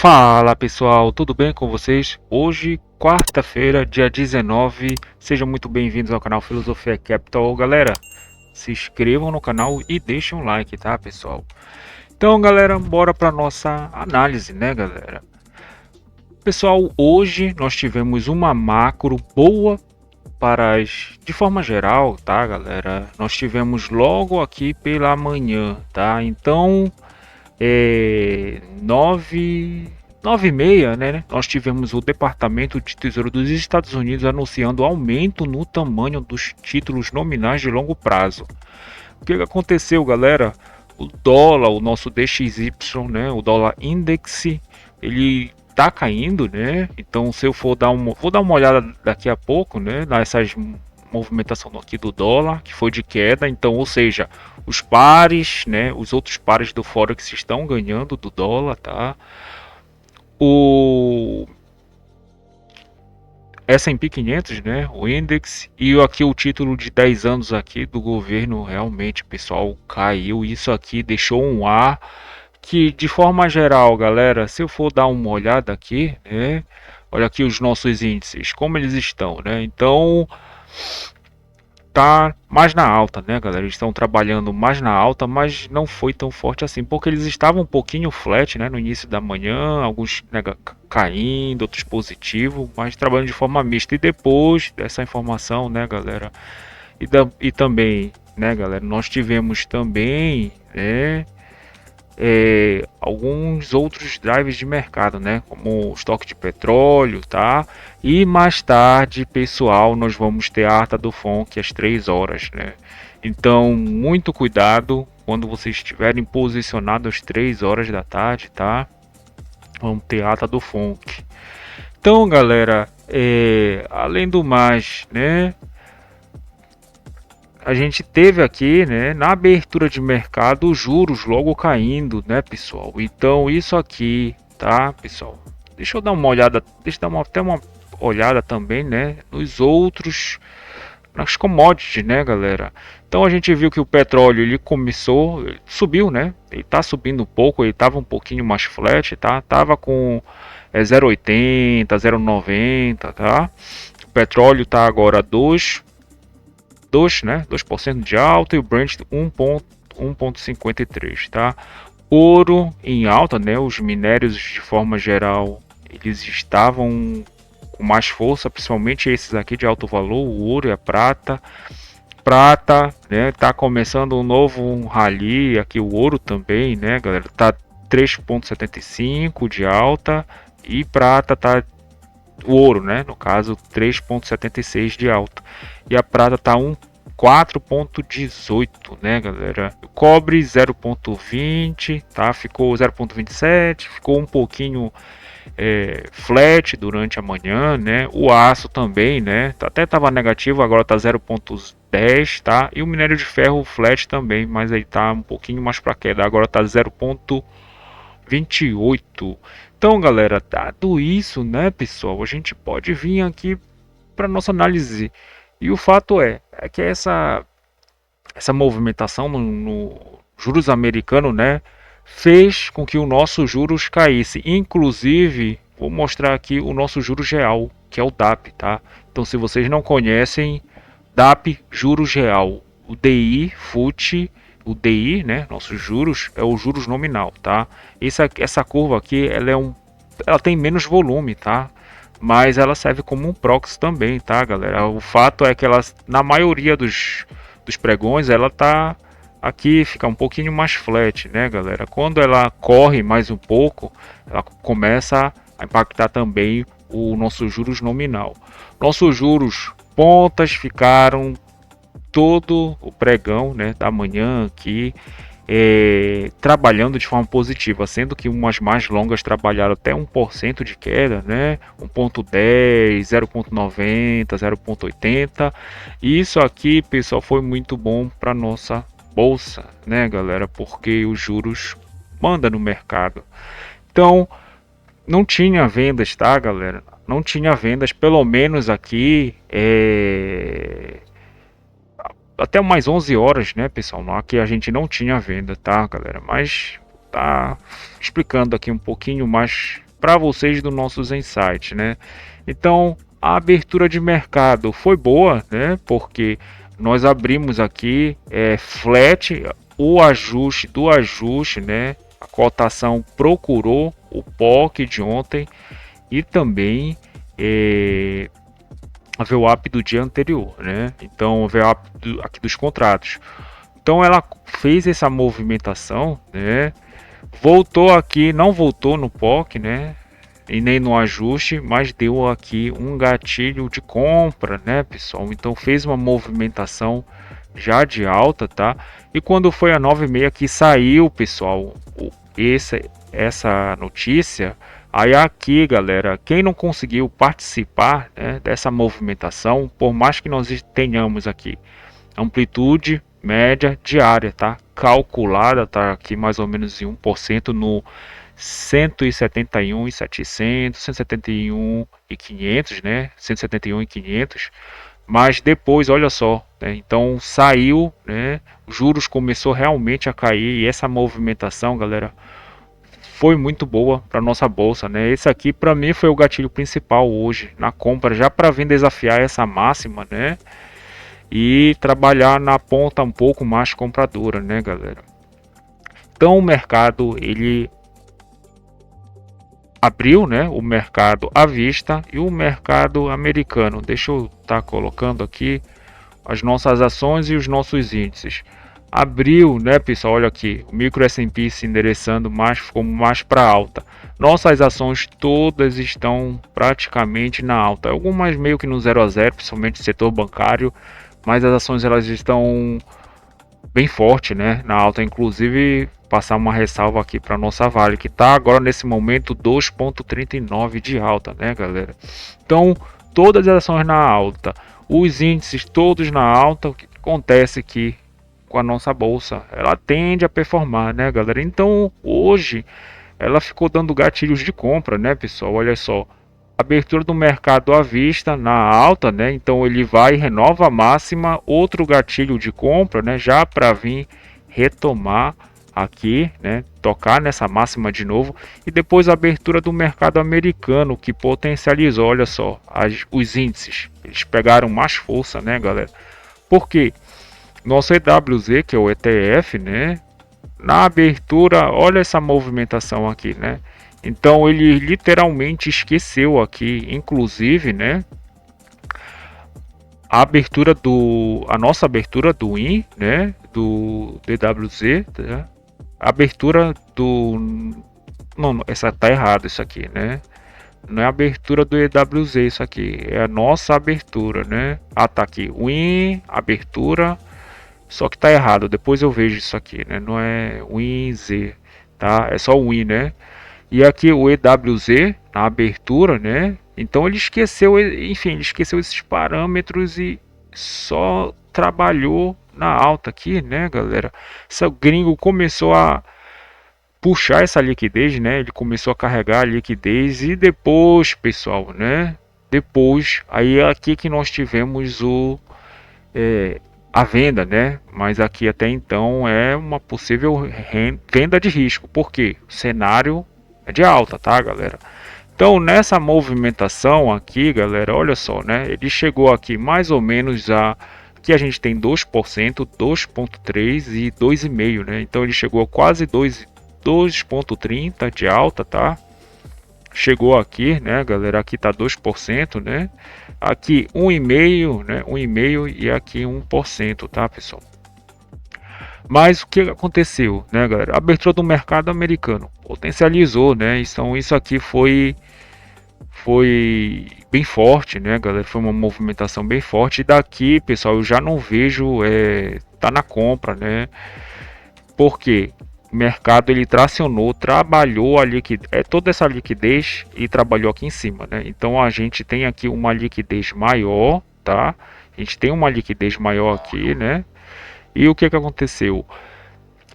Fala pessoal, tudo bem com vocês? Hoje, quarta-feira, dia 19, sejam muito bem-vindos ao canal Filosofia Capital. Galera, se inscrevam no canal e deixem um like, tá pessoal? Então galera, bora para nossa análise, né galera? Pessoal, hoje nós tivemos uma macro boa de forma geral, tá galera? Nós tivemos logo aqui pela manhã, tá? Então, 9h30, né? Nós tivemos o Departamento de Tesouro dos Estados Unidos anunciando aumento no tamanho dos títulos nominais de longo prazo. O que aconteceu, galera? O dólar, o nosso DXY, né? O dólar index, ele tá caindo, né? Então, se eu for vou dar uma olhada daqui a pouco, né? Nessas movimentação aqui do dólar, que foi de queda. Então, ou seja, os pares, né? Os outros pares do Forex estão ganhando do dólar, tá? O S&P 500, né, o index, e aqui o título de 10 anos aqui do governo realmente, pessoal, caiu. Isso aqui deixou um ar que, de forma geral, galera, se eu for dar uma olhada aqui, né, olha aqui os nossos índices, como eles estão, né? Então, tá mais na alta, né, galera? Eles estão trabalhando mais na alta, mas não foi tão forte assim, porque eles estavam um pouquinho flat, né, no início da manhã, alguns caindo, outros positivo, mas trabalhando de forma mista. E depois dessa informação, né, galera? E também, né, galera, nós tivemos também, né, alguns outros drivers de mercado, né, como o estoque de petróleo, tá? E mais tarde, pessoal, nós vamos ter a ata do FONC às 3 horas, né? Então, muito cuidado quando vocês estiverem posicionados às 3 horas da tarde, tá? Vamos ter a ata do FONC. Então, galera, além do mais, né, a gente teve aqui, né, na abertura de mercado, os juros logo caindo, né, pessoal? Então, isso aqui, tá, pessoal? Deixa eu dar uma olhada, deixa eu dar até uma olhada também, né, nos outros, nas commodities, né, galera? Então, a gente viu que o petróleo, ele começou, ele subiu, né? Ele tá subindo um pouco, ele tava um pouquinho mais flat, tá? Tava com 0,80, 0,90, tá? O petróleo tá agora 2, né? 2% de alta e o Brent 1,53, tá? Ouro em alta, né? Os minérios de forma geral, eles estavam com mais força, principalmente esses aqui de alto valor, o ouro e a prata. Prata, né? Tá começando um novo rally aqui, o ouro também, né, galera? Tá 3,75 de alta e prata tá o ouro, né? No caso, 3,76 de alta. E a prata tá 4,18, né, galera? O cobre 0,20, tá? Ficou 0,27, ficou um pouquinho flat durante a manhã, né? O aço também, né? Até tava negativo, agora tá 0,10, tá? E o minério de ferro flat também, mas aí tá um pouquinho mais para queda, agora tá 0,28. Então, galera, dado isso, né, pessoal, a gente pode vir aqui para nossa análise. E o fato é que essa movimentação no juros americano, né, fez com que o nosso juros caísse. Inclusive, vou mostrar aqui o nosso juros real, que é o DAP, tá? Então, se vocês não conhecem, DAP juros real, o DI FUT, o DI, né, nossos juros é o juros nominal, tá? Essa curva aqui, ela tem menos volume, tá? Mas ela serve como um proxy também, tá, galera? O fato é que ela, na maioria dos pregões, ela tá aqui, fica um pouquinho mais flat, né, galera? Quando ela corre mais um pouco, ela começa a impactar também o nosso juros nominal. Nossos juros pontas ficaram todo o pregão, né, da manhã aqui trabalhando de forma positiva, sendo que umas mais longas trabalharam até 1% de queda, né? 1,10, 0,90, 0,80. E isso aqui, pessoal, foi muito bom para nossa bolsa, né, galera? Porque os juros manda no mercado. Então, não tinha vendas, tá, galera? Não tinha vendas, pelo menos aqui, até mais 11 horas, né, pessoal? Aqui a gente não tinha venda, tá, galera? Mas tá explicando aqui um pouquinho mais para vocês do nossos insights, né? Então, a abertura de mercado foi boa, né? Porque nós abrimos aqui flat, o ajuste do ajuste, né? A cotação procurou o POC de ontem e também a VWAP do dia anterior, né? Então, a VWAP aqui dos contratos. Então, ela fez essa movimentação, né? Voltou aqui, não voltou no POC, né? E nem no ajuste, mas deu aqui um gatilho de compra, né, pessoal? Então fez uma movimentação já de alta, tá? E quando foi a 9,6 que saiu, pessoal, essa notícia, aí aqui, galera, quem não conseguiu participar, né, dessa movimentação, por mais que nós tenhamos aqui amplitude média diária, tá? Calculada, tá aqui mais ou menos em 1% no 171.700, 171.500, né? 171.500. Mas depois, olha só, né? Então saiu, né? Juros começou realmente a cair e essa movimentação, galera, foi muito boa para nossa bolsa, né? Esse aqui para mim foi o gatilho principal hoje na compra, já para vir desafiar essa máxima, né? E trabalhar na ponta um pouco mais compradora, né, galera? Então o mercado ele abriu, né, o mercado à vista e o mercado americano. Deixa eu estar colocando aqui as nossas ações e os nossos índices. Abriu, né, pessoal? Olha aqui, o micro S&P se endereçando mais, como mais para alta. Nossas ações todas estão praticamente na alta. Algumas meio que no 0 a 0, principalmente o setor bancário, mas as ações elas estão bem forte, né, na alta. Inclusive passar uma ressalva aqui para nossa Vale, que está agora nesse momento 2,39 de alta, né, galera? Então todas as ações na alta, os índices todos na alta. O que acontece aqui com a nossa bolsa? Ela tende a performar, né, galera? Então hoje ela ficou dando gatilhos de compra, né, pessoal? Olha só, abertura do mercado à vista na alta, né? Então ele vai e renova a máxima, outro gatilho de compra, né? Já para vir retomar aqui, né? Tocar nessa máxima de novo e depois a abertura do mercado americano que potencializou, olha só, os índices, eles pegaram mais força, né, galera? Porque nosso EWZ, que é o ETF, né? Na abertura, olha essa movimentação aqui, né? Então ele literalmente esqueceu aqui, inclusive, né, a nossa abertura do IN, né, do DWZ, tá? A abertura do não, essa tá errado isso aqui, né? Não é a abertura do EWZ isso aqui, é a nossa abertura, né? Ah, tá aqui, WIN, abertura, só que tá errado. Depois eu vejo isso aqui, né? Não é WIN-Z, tá? É só o WIN, né? E aqui o EWZ na abertura, né? Então ele esqueceu, enfim, ele esqueceu esses parâmetros e só trabalhou na alta aqui, né, galera? Esse gringo começou a puxar essa liquidez, né? Ele começou a carregar a liquidez e depois, pessoal, né? Depois, aí é aqui que nós tivemos a venda, né? Mas aqui até então é uma possível venda de risco, porque o cenário é de alta, tá, galera? Então nessa movimentação aqui, galera, olha só, né? Ele chegou aqui mais ou menos a que a gente tem 2%, 2,3 e 2,5, né? Então ele chegou a quase 2,30 de alta, tá? Chegou aqui, né, galera? Aqui tá 2%, né? Aqui 1,5, né? 1,5 e aqui 1%, tá, pessoal? Mas o que aconteceu, né, galera? A abertura do mercado americano potencializou, né? Então isso aqui foi bem forte, né, galera? Foi uma movimentação bem forte. E daqui, pessoal, eu já não vejo tá na compra, né? Porque o mercado ele tracionou, trabalhou a liquidez, toda essa liquidez e trabalhou aqui em cima, né? Então a gente tem aqui uma liquidez maior, tá? A gente tem uma liquidez maior aqui, né? E o que que aconteceu?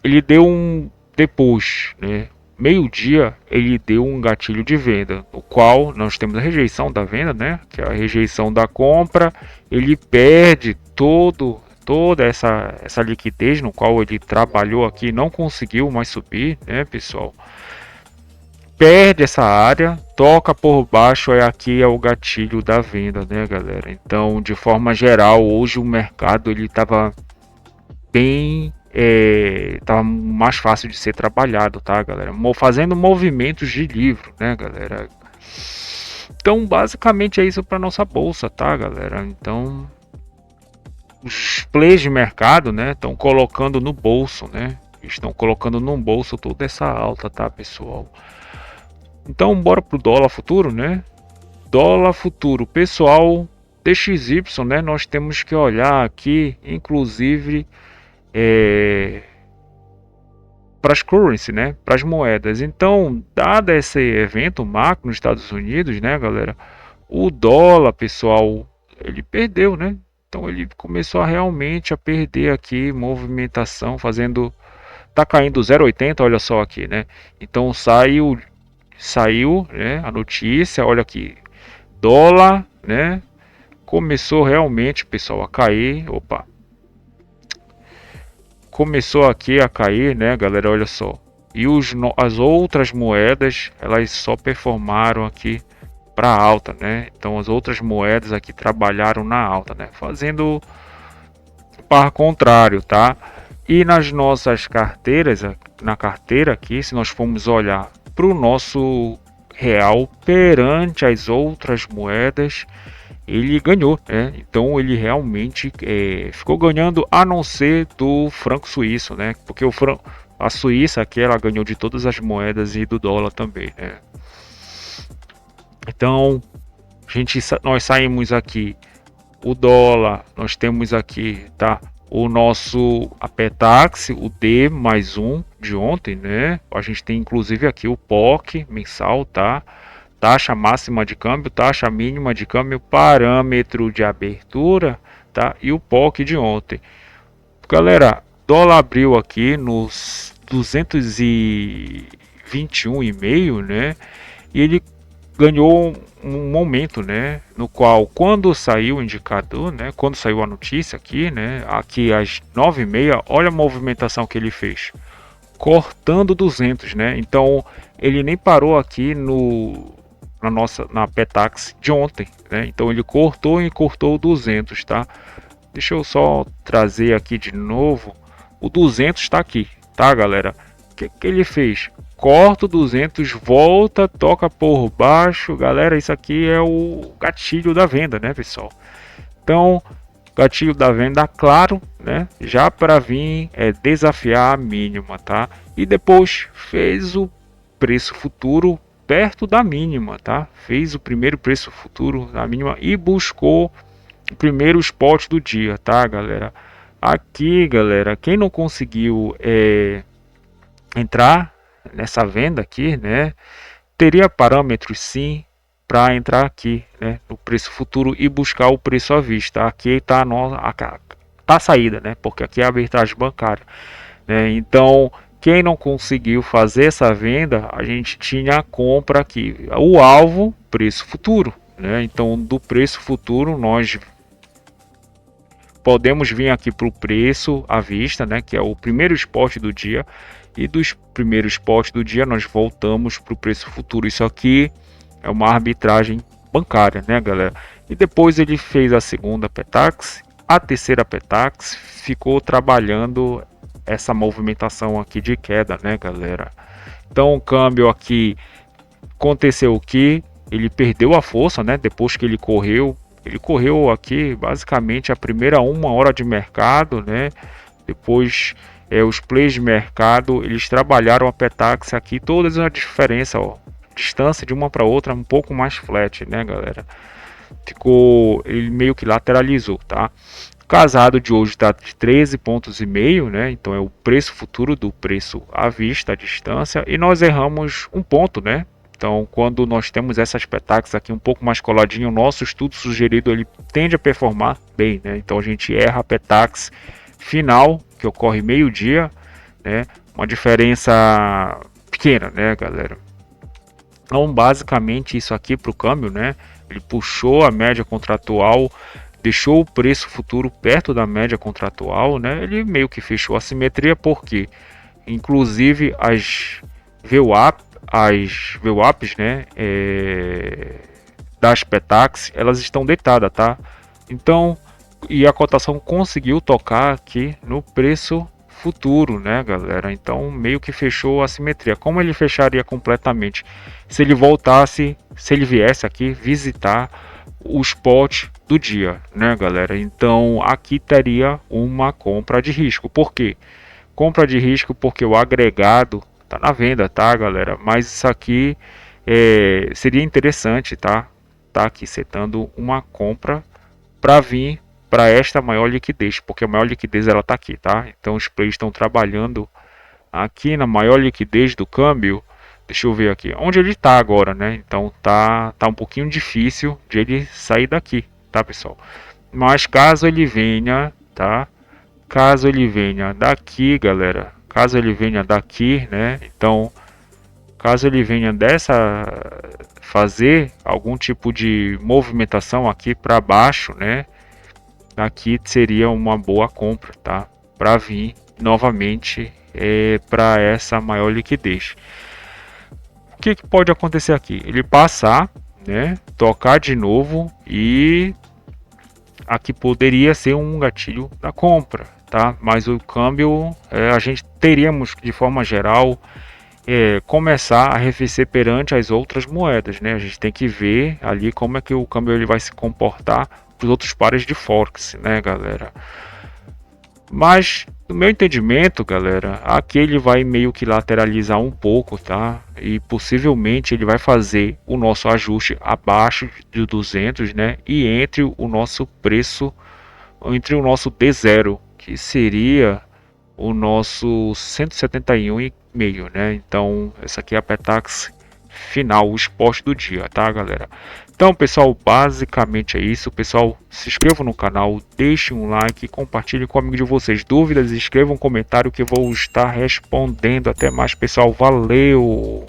Ele deu depois, né? Meio-dia, ele deu um gatilho de venda, no qual nós temos a rejeição da venda, né? Que é a rejeição da compra. Ele perde toda essa liquidez no qual ele trabalhou aqui, não conseguiu mais subir, né, pessoal? perde essa área, toca por baixo, aí aqui é o gatilho da venda, né, galera? Então, de forma geral, hoje o mercado ele estava bem, tava mais fácil de ser trabalhado, tá, galera? Fazendo movimentos de livro, né, galera? Então, basicamente é isso para nossa bolsa, tá, galera? Então, os players de mercado, né, estão colocando no bolso, né? Estão colocando no bolso toda essa alta, tá, pessoal? Então, bora pro dólar futuro, né? Dólar futuro, pessoal, DXY, né? Nós temos que olhar aqui, inclusive, para as currency, né? Para as moedas. Então, dado esse evento macro nos Estados Unidos, né, galera? O dólar, pessoal, ele perdeu, né? Então ele começou a realmente a perder aqui movimentação, fazendo, tá caindo 0,80, olha só aqui, né? Então saiu, né, a notícia, olha aqui, dólar, né? Começou realmente, pessoal, a cair. Opa. Começou aqui a cair, né, galera? Olha só. E as outras moedas, elas só performaram aqui para alta, né? Então as outras moedas aqui trabalharam na alta, né? Fazendo par contrário, tá? E nas nossas carteiras, na carteira aqui, se nós formos olhar para o nosso real perante as outras moedas, ele ganhou, né? Então ele realmente ficou ganhando, a não ser do franco suíço, né? Porque a Suíça aqui ela ganhou de todas as moedas e do dólar também, né? Então nós saímos aqui o dólar, nós temos aqui, tá? O nosso Apetax, o D mais um de ontem, né? A gente tem inclusive aqui o POC mensal, tá? Taxa máxima de câmbio, taxa mínima de câmbio, parâmetro de abertura, tá? E o POC de ontem. Galera, dólar abriu aqui nos 221,5, né? E ele ganhou um momento, né, no qual quando saiu o indicador, né, quando saiu a notícia aqui, né, aqui às 9h30, olha a movimentação que ele fez, cortando 200, né, então ele nem parou aqui na Petax de ontem, né, então ele cortou e cortou 200, tá, deixa eu só trazer aqui de novo, o 200 está aqui, tá, galera, o que ele fez? Corta o 200, volta, toca por baixo. Galera, isso aqui é o gatilho da venda, né, pessoal? Então, gatilho da venda, claro, né? Já para vir desafiar a mínima, tá? E depois fez o preço futuro perto da mínima, tá? Fez o primeiro preço futuro da mínima e buscou o primeiro spot do dia, tá, galera? Aqui, galera, quem não conseguiu entrar nessa venda aqui, né, teria parâmetros sim para entrar aqui, né, no preço futuro e buscar o preço à vista. Aqui está a saída, né, porque aqui é a arbitragem bancária, né, então quem não conseguiu fazer essa venda, a gente tinha a compra aqui, o alvo preço futuro, né, então do preço futuro nós podemos vir aqui para o preço à vista, né, que é o primeiro spot do dia. E dos primeiros spots do dia nós voltamos para o preço futuro. Isso aqui é uma arbitragem bancária, né, galera? E depois ele fez a segunda Petax, a terceira Petax, ficou trabalhando essa movimentação aqui de queda, né, galera? Então o câmbio aqui aconteceu o que? Ele perdeu a força, né? Depois que ele correu aqui basicamente a primeira 1 hora de mercado, né? Depois os players de mercado, eles trabalharam a Petax aqui, todas a diferença, ó, distância de uma para outra um pouco mais flat, né, galera? Ele meio que lateralizou, tá? O casado de hoje está de 13,5 pontos, né? Então é o preço futuro do preço à vista, a distância, e nós erramos um ponto, né? Então, quando nós temos essas Petax aqui um pouco mais coladinho, o nosso estudo sugerido ele tende a performar bem, né? Então a gente erra a Petax final, que ocorre meio-dia, né? Uma diferença pequena, né, galera? Então, basicamente isso aqui para o câmbio, né? Ele puxou a média contratual, deixou o preço futuro perto da média contratual, né? Ele meio que fechou a simetria, porque inclusive as VWAP, as VWAPs, né, das Petax, elas estão deitadas, tá? Então, e a cotação conseguiu tocar aqui no preço futuro, né, galera? Então, meio que fechou a simetria. Como ele fecharia completamente? Se ele voltasse, se ele viesse aqui visitar o spot do dia, né, galera? Então, aqui teria uma compra de risco. Por quê? Compra de risco porque o agregado tá na venda, tá, galera? Mas isso aqui seria interessante, tá? Tá aqui setando uma compra para vir para esta maior liquidez, porque a maior liquidez ela tá aqui, tá? Então os players estão trabalhando aqui na maior liquidez do câmbio. Deixa eu ver aqui, onde ele tá agora, né? Então tá um pouquinho difícil de ele sair daqui, tá, pessoal? Mas caso ele venha, tá? Caso ele venha daqui, galera, caso ele venha daqui, né? Então, caso ele venha fazer algum tipo de movimentação aqui para baixo, né? Aqui seria uma boa compra, tá? Para vir novamente para essa maior liquidez. O que pode acontecer aqui? Ele passar, né? Tocar de novo e aqui poderia ser um gatilho da compra, tá? Mas o câmbio, a gente teríamos de forma geral começar a arrefecer perante as outras moedas, né? A gente tem que ver ali como é que o câmbio ele vai se comportar para os outros pares de Forex, né, galera? Mas no meu entendimento, galera, aqui ele vai meio que lateralizar um pouco, tá? E possivelmente ele vai fazer o nosso ajuste abaixo de 200, né? E entre o nosso preço, entre o nosso D0, que seria o nosso 171,5, né? Então, essa aqui é a Petax final, o esporte do dia, tá, galera? Então, pessoal, basicamente é isso. Pessoal, se inscrevam no canal, deixem um like, compartilhem com amigos de vocês. Dúvidas, escrevam um comentário que eu vou estar respondendo. Até mais, pessoal. Valeu!